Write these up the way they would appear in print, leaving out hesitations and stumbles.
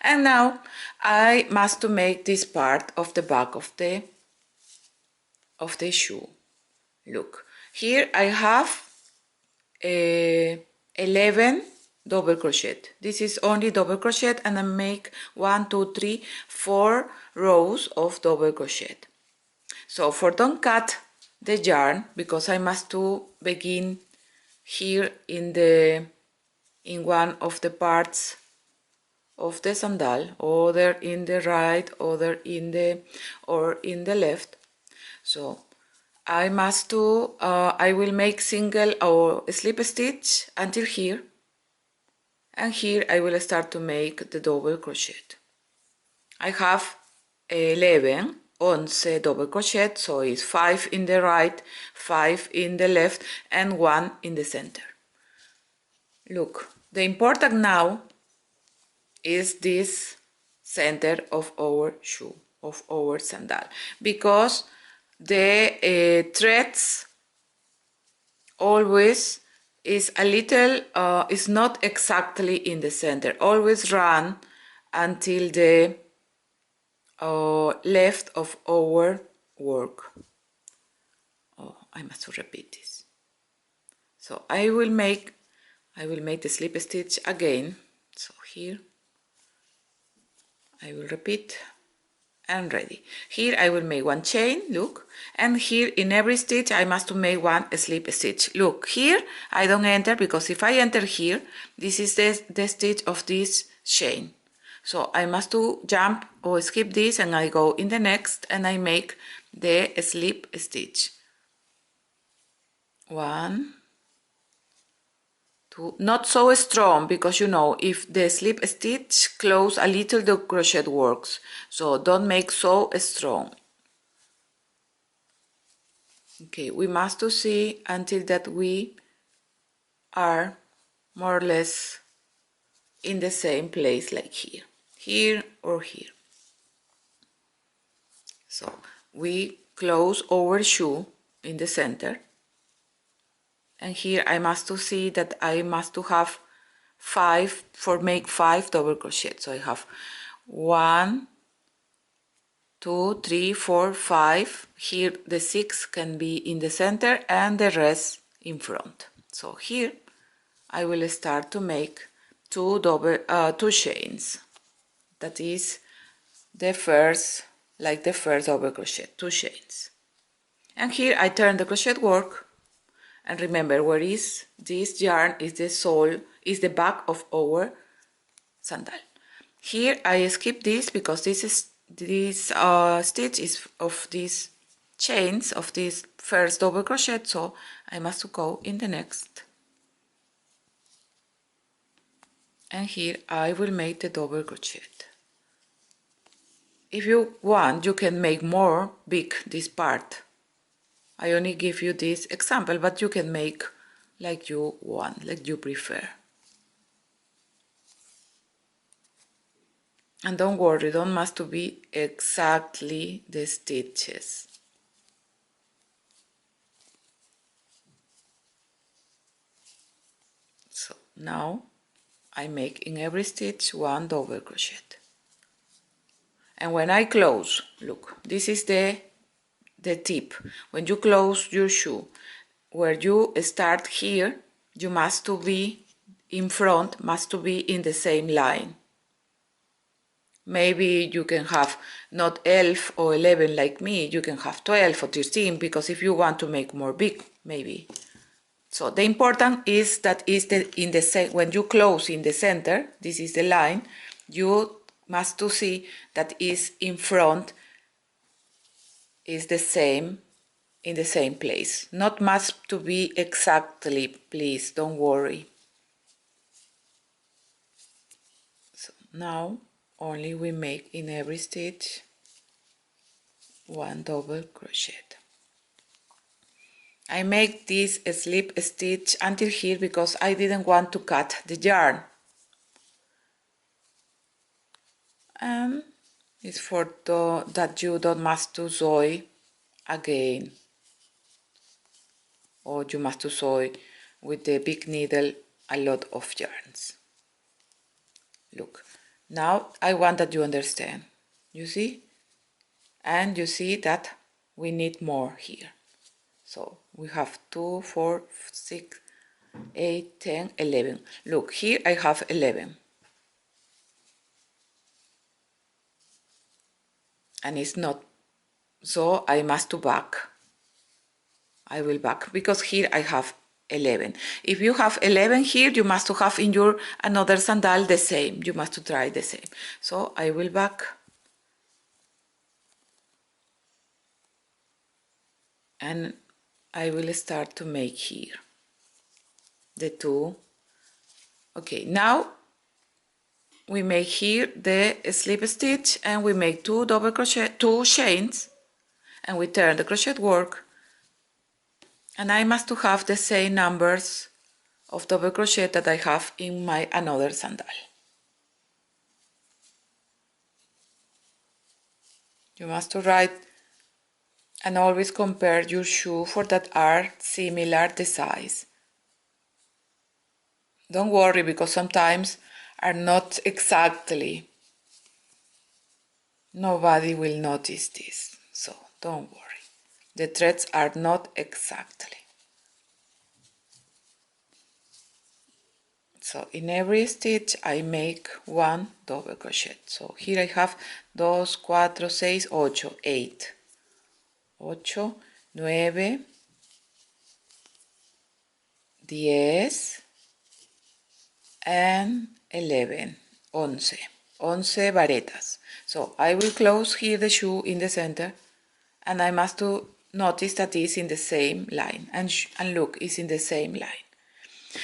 And now I must to make this part of the back of the shoe. Look, here I have 11 double crochet. This is only double crochet, and I make 1 2 3 4 rows of double crochet. So for don't cut the yarn, because I must to begin here in one of the parts of the sandal, other in the right, other in the left. So I must do, I will make single or slip stitch until here, and here I will start to make the double crochet. I have 11 double crochet, so it's 5 in the right, 5 in the left, and 1 in the center. Look, the important now is this center of our shoe, of our sandal, because the threads always is a little, is not exactly in the center, always run until the left of our work. Oh, I must repeat this. So I will make the slip stitch again. So here I will repeat and ready. Here I will make one chain, look, and here in every stitch I must make one slip stitch. Look, here I don't enter, because if I enter here, this is the stitch of this chain. So I must to jump or skip this, and I go in the next and I make the slip stitch. 1 2, not so strong, because you know, if the slip stitch close a little, the crochet works, so don't make so strong. Okay, we must to see until that we are more or less in the same place, like here or here. So we close our shoe in the center, and here I must to see that I must to have 5 for make 5 double crochet. So I have 1 2 3 4 5. Here the 6 can be in the center and the rest in front. So here I will start to make 2 chains. That is the first, like the first double crochet, 2 chains. And here I turn the crochet work, and remember, where is this yarn is the sole, is the back of our sandal. Here I skip this, because this stitch is of these chains of this first double crochet, so I must go in the next. And here I will make the double crochet. If you want, you can make more big this part. I only give you this example, but you can make like you want, like you prefer. And don't worry, don't must to be exactly the stitches. So now I make in every stitch 1 double crochet. And when I close, look, this is the tip. When you close your shoe, where you start here, you must to be in front, must to be in the same line. Maybe you can have not 12 or 11 like me, you can have 12 or 13, because if you want to make more big, maybe. So the important is that is in the when you close in the center, this is the line, you must to see that is in front is the same, in the same place. Not must to be exactly, please, don't worry. So now only we make in every stitch 1 double crochet. I make this slip stitch until here, because I didn't want to cut the yarn. And it's for that you don't must to sew again, or you must to sew with the big needle a lot of yarns. Look, Now I want that you understand. You see? And you see that we need more here. So we have 2, 4, 6, 8, 10, 11. Look, here I have 11. And it's not, so I must to back. I will back because here I have 11. If you have 11 here, you must to have in your another sandal the same. You must to try the same. So I will back. And I will start to make here the 2. Okay, now we make here the slip stitch and we make 2 double crochet, 2 chains, and we turn the crochet work, and I must to have the same numbers of double crochet that I have in my another sandal. You must to write and always compare your shoe for that are similar the size. Don't worry because sometimes are not exactly. Nobody will notice this, so don't worry. The threads are not exactly. So in every stitch I make 1 double crochet. So here I have 2, 4, 6, 8, 8. 8, 9, 10 and 11, 11. 11 varetas. So I will close here the shoe in the center, and I must to notice that it's in the same line, and look, it's in the same line.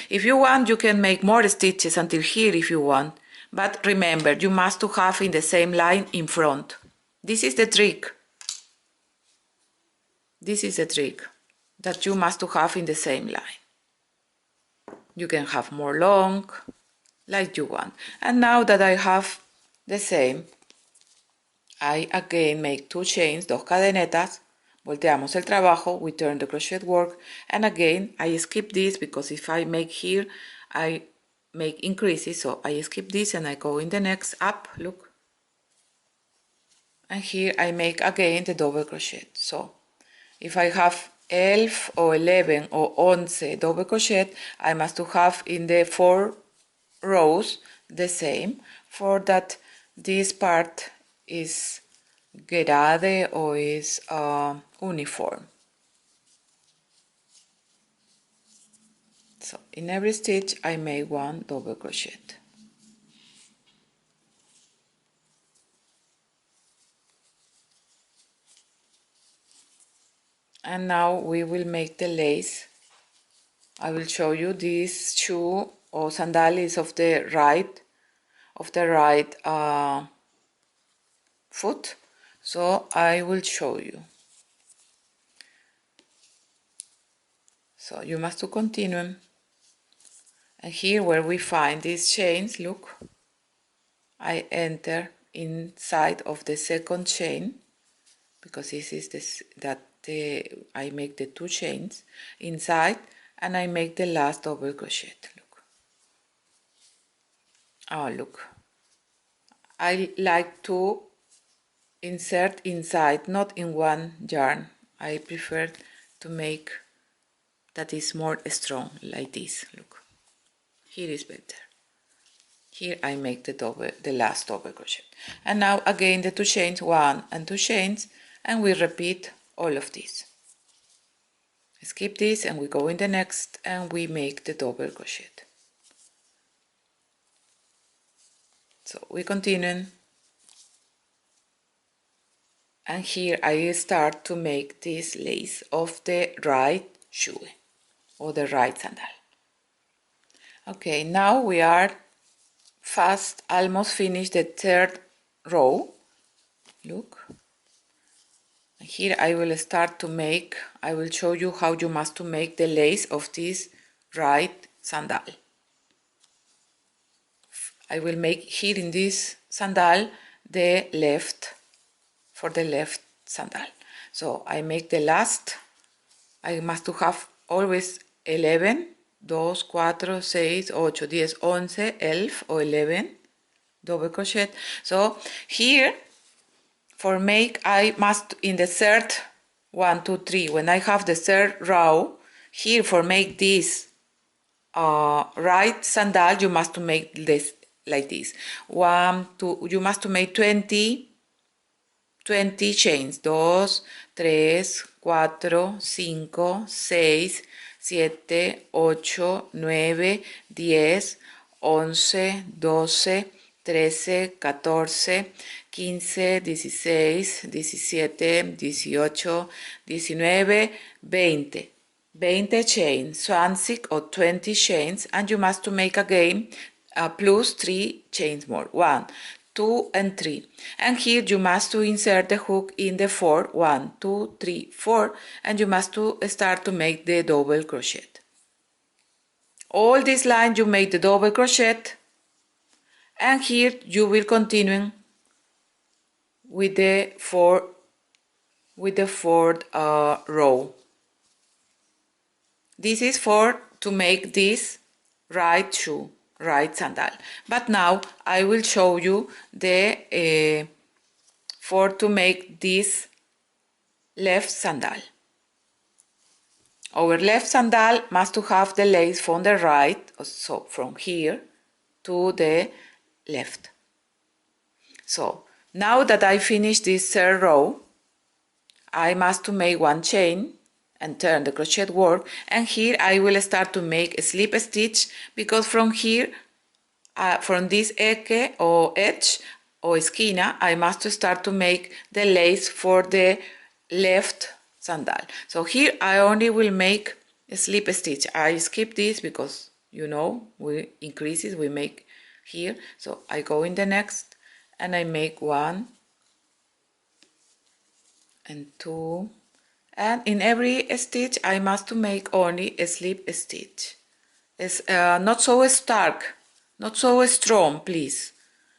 If you want, you can make more stitches until here if you want, but remember, you must to have in the same line in front. This is the trick. This is the trick, that you must to have in the same line. You can have more long, like you want. And now that I have the same, I again make 2 chains, 2 cadenetas, volteamos el trabajo, we turn the crochet work, and again I skip this because if I make here, I make increases, so I skip this and I go in the next up, look. And here I make again the double crochet. So if I have 12 or 11 or 11 double crochet, I must to have in the 4 rows the same, for that this part is gerade or is uniform. So in every stitch I make 1 double crochet. And now we will make the lace. I will show you this shoe or sandal is of the right foot, so I will show you. So you must to continue, and here where we find these chains, look, I enter inside of the second chain, because this is this I make the 2 chains inside, and I make the last double crochet. Look. Oh, look. I like to insert inside, not in one yarn. I prefer to make that is more strong, like this. Look. Here is better. Here I make the last double crochet. And now again the 2 chains, 1 and 2 chains, and we repeat all of this. Skip this and we go in the next and we make the double crochet. So we continue, and here I start to make this lace of the right shoe or the right sandal. Okay, now we are almost finished the 3rd row. Look. Here I will start to make, I will show you how you must to make the lace of this right sandal. I will make here in this sandal the left, for the left sandal. So I make the last, I must to have always 11, 2, 4, 6, 8, 10, 11 o 11, double crochet. So here for make I must in the third 1 2 3 when I have the third row here for make this right sandal you must to make this like this 1 2 you must to make 20 chains 2 3 4 5 6 7 8 9 10 11 12 13 14 15 16 17 18 19 20 chains, 20 or 20 chains, and you must to make again plus 3 chains more, 1, 2 and 3. And here you must to insert the hook in the 4, 1, 2, 3, 4, and you must to start to make the double crochet. All this line you make the double crochet, and here you will continue with the fourth row. This is for to make this right shoe, right sandal. But now I will show you the for to make this left sandal. Our left sandal must to have the lace from the right, so from here to the left. So now that I finished this third row, I must to make one chain and turn the crochet work, and here I will start to make a slip stitch because from here from this edge or esquina I must start to make the lace for the left sandal. So here I only will make a slip stitch. I skip this because you know we increases we make here, so I go in the next and I make 1 and 2, and in every stitch I must to make only a slip stitch. It's not so stark, not so strong, please,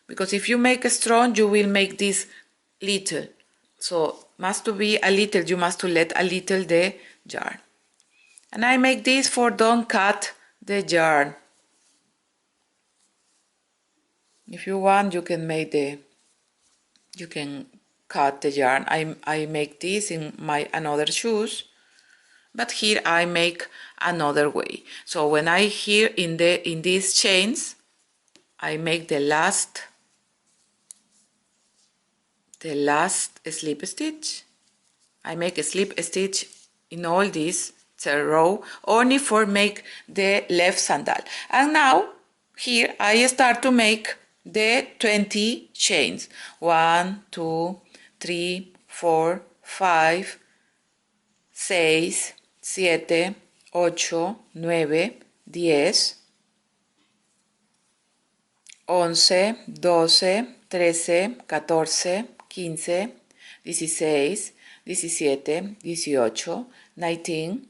because if you make a strong you will make this little, so must to be a little, you must to let a little the yarn. And I make this for don't cut the yarn. If you want you can make you can cut the yarn. I make this in my another shoes, but here I make another way. So when I here in these chains I make the last slip stitch. I make a slip stitch in all this third row only for make the left sandal. And now here I start to make the 20 chains. 1 2 3 4 5 6 7 8 9 10 11 12 13 14 15 16 17 18 19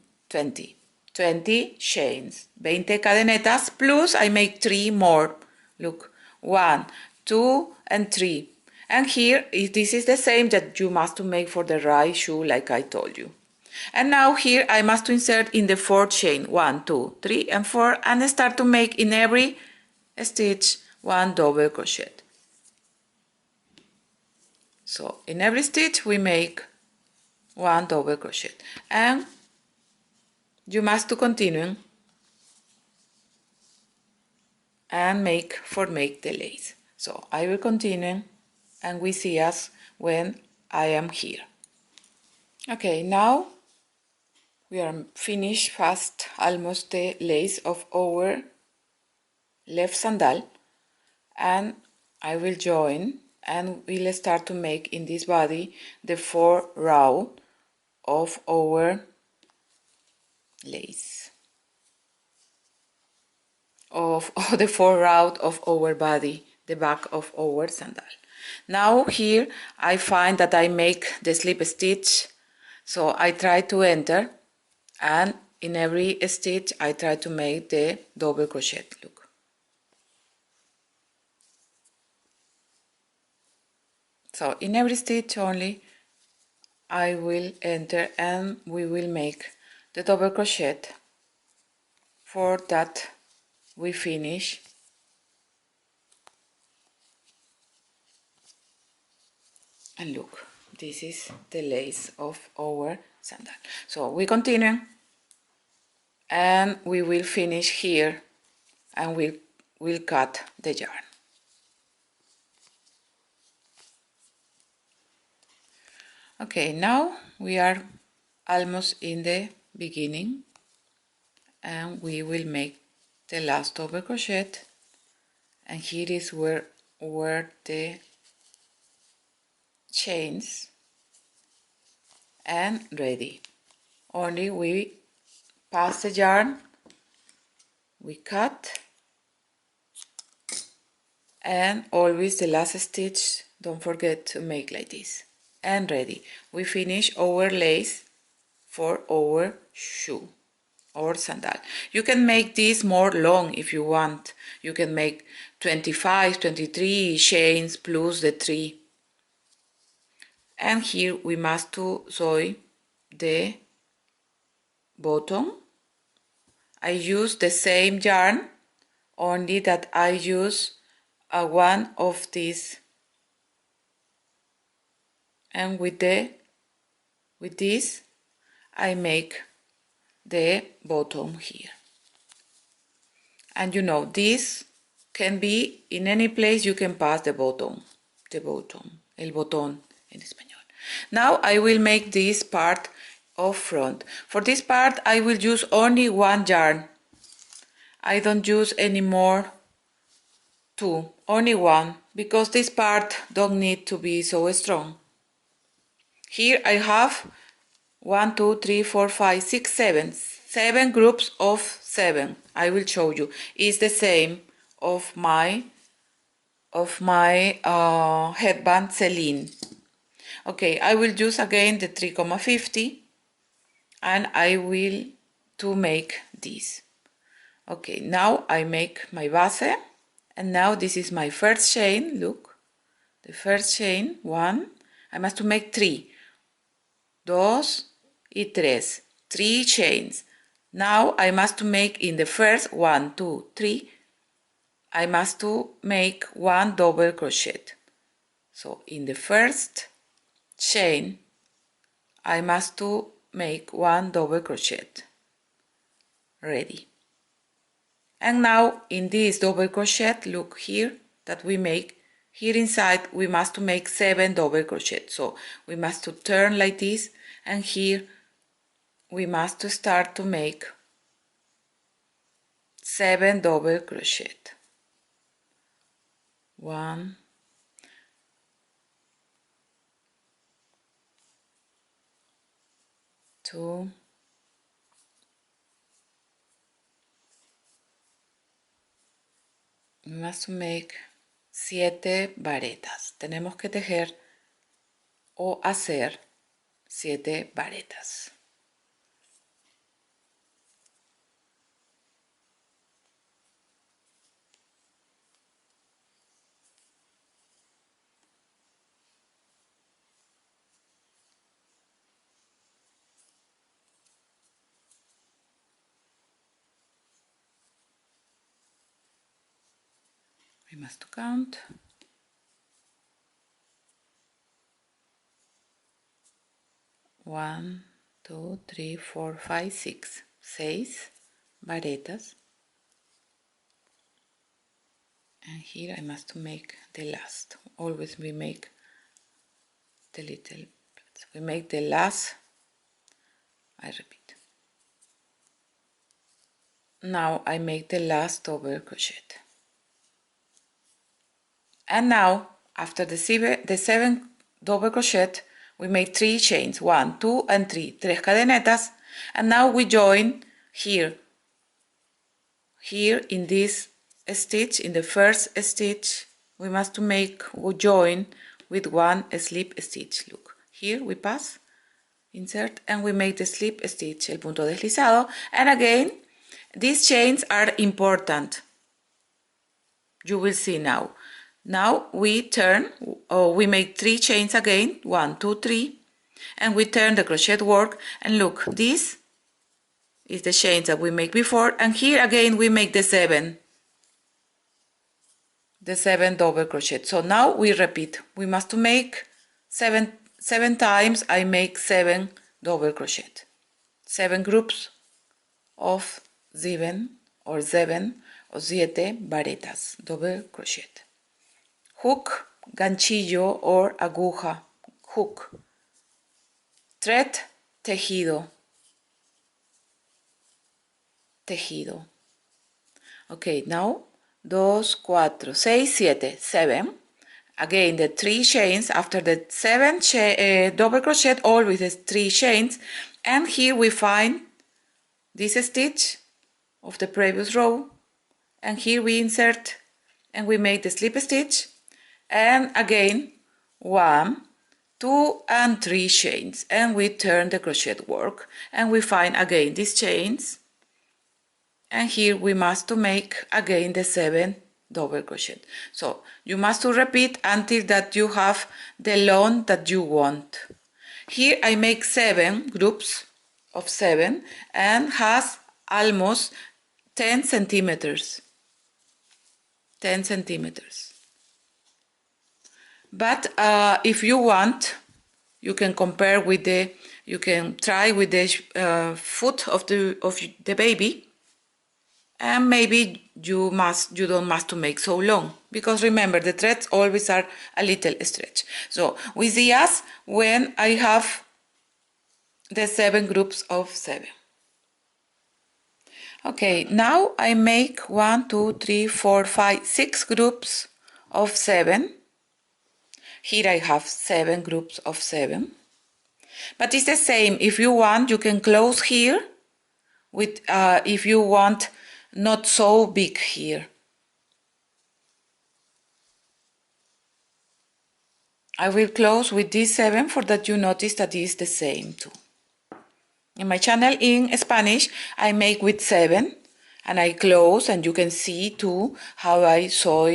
20 chains, 20 cadenetas, plus I make 3 more. Look, 1 2 and 3, and here this is the same that you must make for the right shoe like I told you. And now here I must insert in the 4th chain 1 2 3 and 4 and start to make in every stitch 1 double crochet. So in every stitch we make 1 double crochet, and you must to continue and make the lace. So I will continue and we see us when I am here. Okay, now we are finished fast almost the lace of our left sandal, and I will join and we'll start to make in this body the 4 row of our lace of the 4 row of our body, the back of our sandal. Now here I find that I make the slip stitch, so I try to enter, and in every stitch I try to make the double crochet. Look, so in every stitch only I will enter and we will make the double crochet. For that we finish And look, this is the lace of our sandal. So we continue and we will finish here and we'll cut the yarn. Okay, now we are almost in the beginning and we will make the last double crochet, and here is where the chains and ready. Only we pass the yarn, we cut, and always the last stitch don't forget to make like this, and ready. We finish our lace for our shoe or sandal. You can make this more long if you want. You can make 25, 23 chains plus the 3. And here we must to sew the bottom. I use the same yarn, only that I use one of these, and with this I make the bottom here. And you know, this can be in any place you can pass the bottom, el botón en español. Now I will make this part of front. For this part I will use only one yarn. I don't use any more two, only one, because this part don't need to be so strong. Here I have 1, 2, 3, 4, 5, 6, 7. 7 groups of 7. I will show you. It's the same of my headband Celine. Okay, I will use again the 3,50 and I will to make this. Okay, now I make my base, and now this is my first chain. Look, the first chain, 1. I must to make 3. 2 y 3. 3 chains. Now I must to make in the first 1, 2, 3. I must to make 1 double crochet. So in the first chain I must to make 1 double crochet. Ready. And now in this double crochet, look here that we make here inside, we must to make 7 double crochet. So we must to turn like this, and here we must to start to make 7 double crochet. 1, 2, we must make 7 varetas. Tenemos que tejer o hacer 7 varetas. We must count. 1, 2, 3, 4, 5, 6. 6 varetas. And here I must make the last. Always we make the little, we make the last, I repeat. Now I make the last double crochet. And now after the 7 double crochet, we make 3 chains, 1, 2, and 3, 3 cadenetas, and now we join here in this stitch, in the first stitch, we must make join with 1 slip stitch. Look, here we pass, insert, and we make the slip stitch, el punto deslizado, and again, these chains are important. You will see now. Now we turn, we make 3 chains again, 1, 2, 3, and we turn the crochet work, and look, this is the chains that we make before, and here again we make the 7 double crochet. So now we repeat, we must make seven times I make 7 double crochet, 7 groups of 7 o 7 varetas, double crochet. Hook, ganchillo or aguja, hook. Thread, tejido, tejido. Okay, now 2, 4, 6, 7, 7. Again, the 3 chains after the 7 double crochet, always the 3 chains, and here we find this stitch of the previous row, and here we insert and we make the slip stitch, and again 1, 2 and 3 chains, and we turn the crochet work and we find again these chains, and here we must to make again the 7 double crochet. So you must to repeat until that you have the long that you want. Here I make 7 groups of 7 and has almost 10 centimeters. 10 centimeters. But if you want, you can compare with the, you can try with the foot of the baby, and maybe you don't must to make so long, because remember the threads always are a little stretch. So we see us when I have the 7 groups of 7. Okay, now I make 1, 2, 3, 4, 5, 6 groups of 7. Here I have 7 groups of 7. But it's the same. If you want, you can close here with, if you want, not so big here. I will close with this 7 for that you notice that it is the same too. In my channel in Spanish, I make with 7 and I close, and you can see too how I sew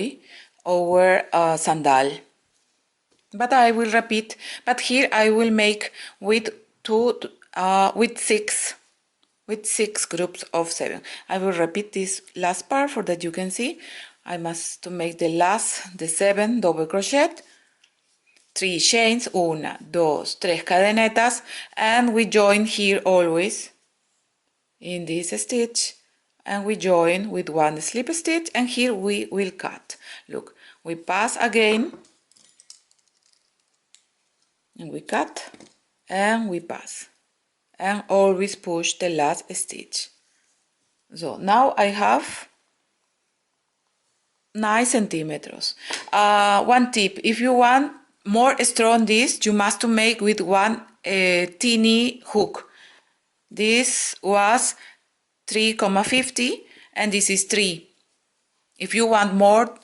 our sandal. But I will repeat, but here I will make with 6 groups of 7. I will repeat this last part for that you can see. I must to make the 7 double crochet, 3 chains, 1, 2, 3 cadenetas, and we join here always in this stitch, and we join with 1 slip stitch, and here we will cut. Look, we pass again, and we cut, and we pass, and always push the last stitch. So now I have 9 centimeters. One tip, if you want more strong this, you must make with 1 teeny hook. This was 3,50 and this is 3. If you want more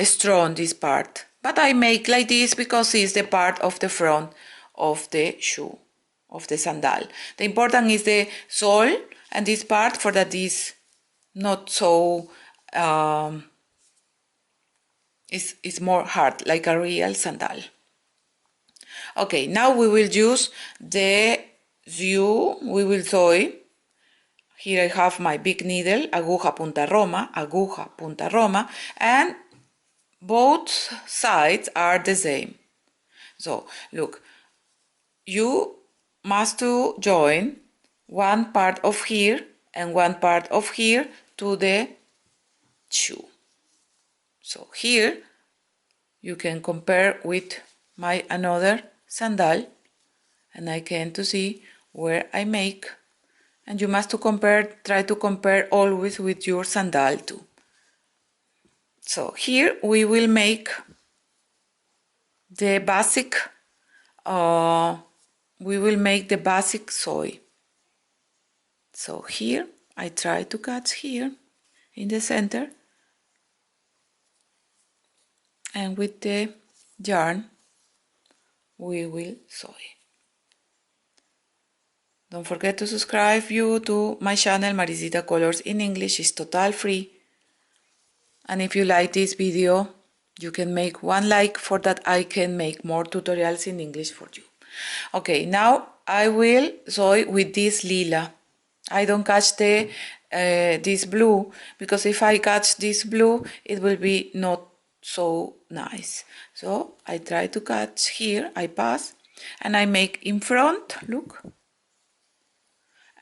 strong this part, but I make like this because it's the part of the front of the shoe, of the sandal. The important is the sole and this part for that is not so it's more hard, like a real sandal. Okay, now we will use the sew. We will sew. Here I have my big needle, aguja punta roma, and both sides are the same. So look, you must to join one part of here and one part of here to the shoe. So here you can compare with my another sandal, and I can to see where I make, and you must to compare, try to compare always with your sandal too. So here we will make the basic sew. So here I try to cut here in the center, and with the yarn we will sew. Don't forget to subscribe you to my channel Maricita Colours in English. It's total free. And if you like this video, you can make 1 like for that I can make more tutorials in English for you. Okay, now I will sew with this lila. I don't catch the this blue, because if I catch this blue, it will be not so nice. So I try to catch here, I pass, and I make in front, look,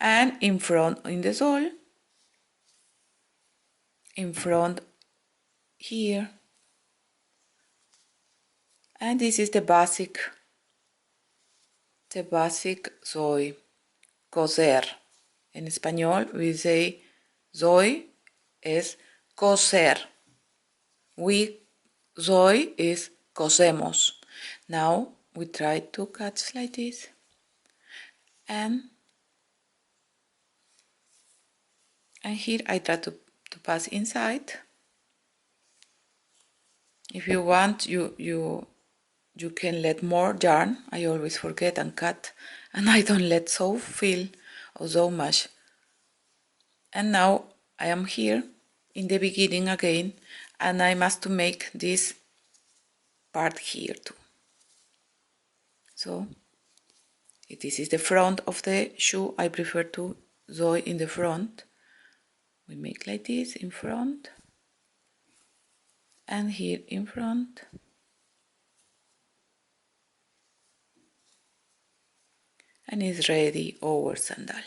and in front in the sole, in front here, and this is the basic soy, coser. En español we say soy es coser. We soy is cosemos. Now we try to catch like this, and here I try to pass inside. If you want, you can let more yarn. I always forget and cut, and I don't let so feel or so much. And now I am here in the beginning again, and I must to make this part here too. So this is the front of the shoe. I prefer to sew in the front. We make like this in front, and here in front, and it's ready our sandal.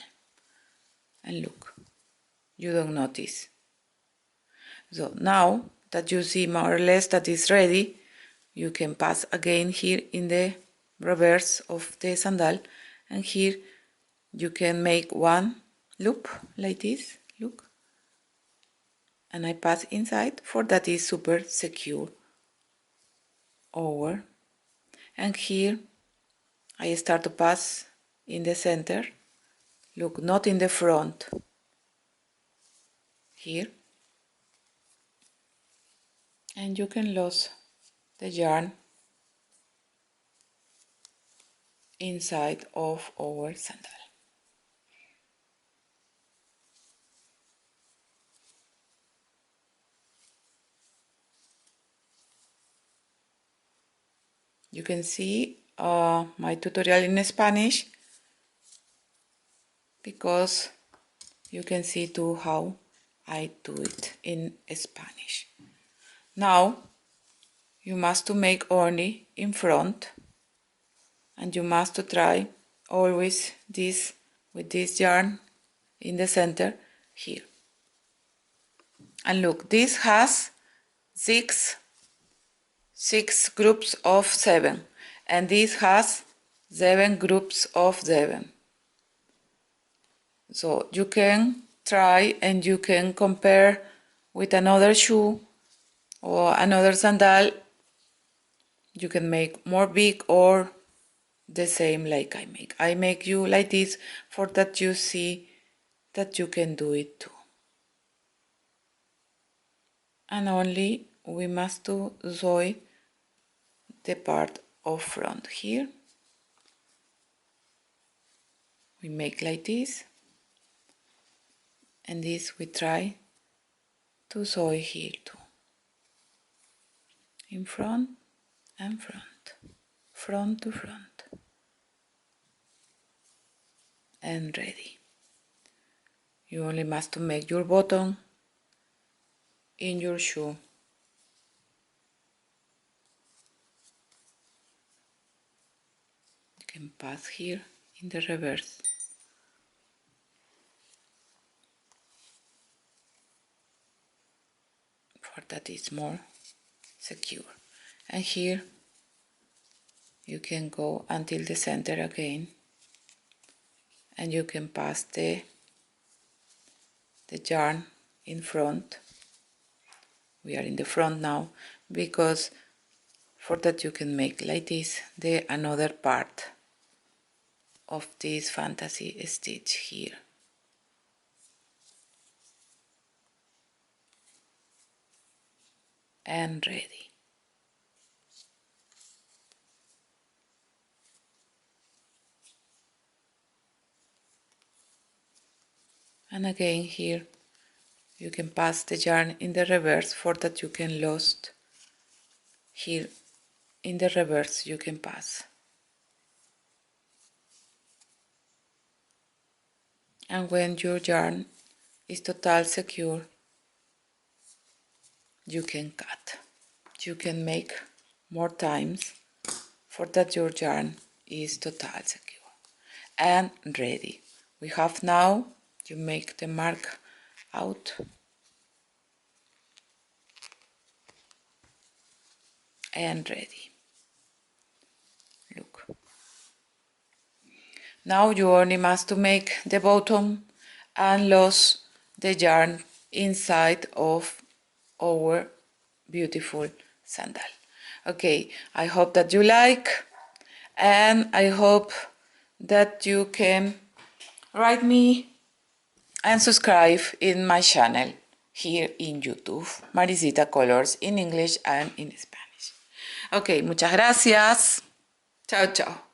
And look, you don't notice. So now that you see more or less that it's ready, you can pass again here in the reverse of the sandal, and here you can make one loop like this, look, and I pass inside, for that is super secure over, and here I start to pass in the center, look, not in the front, here, and you can lose the yarn inside of our sandal. You can see my tutorial in Spanish, because you can see too how I do it in Spanish. Now you must to make only in front, and you must to try always this with this yarn in the center here. And look, this has six groups of 7, and this has 7 groups of 7. So you can try and you can compare with another shoe or another sandal. You can make more big or the same like I make. I make you like this for that you see that you can do it too. And only we must do sew the part of front here. We make like this, and this we try to sew here too. In front and front, front to front, and ready. You only must to make your button in your shoe. You can pass here in the reverse. For that is more secure. And here you can go until the center again, and you can pass the yarn in front. We are in the front now, because for that you can make like this the another part of this fantasy stitch here. And ready. And again here you can pass the yarn in the reverse, for that you can lost here in the reverse you can pass. And when your yarn is totally secure, you can cut. you can make more times for that your yarn is totally secure and ready. We have now, you make the mark out and ready. Look. Now you only must to make the bottom and lose the yarn inside of our beautiful sandal. Okay, I hope that you like, and I hope that you can write me and subscribe in my channel here in YouTube, Maricita Colours, in English and in Spanish. Okay, muchas gracias. Chao, chao.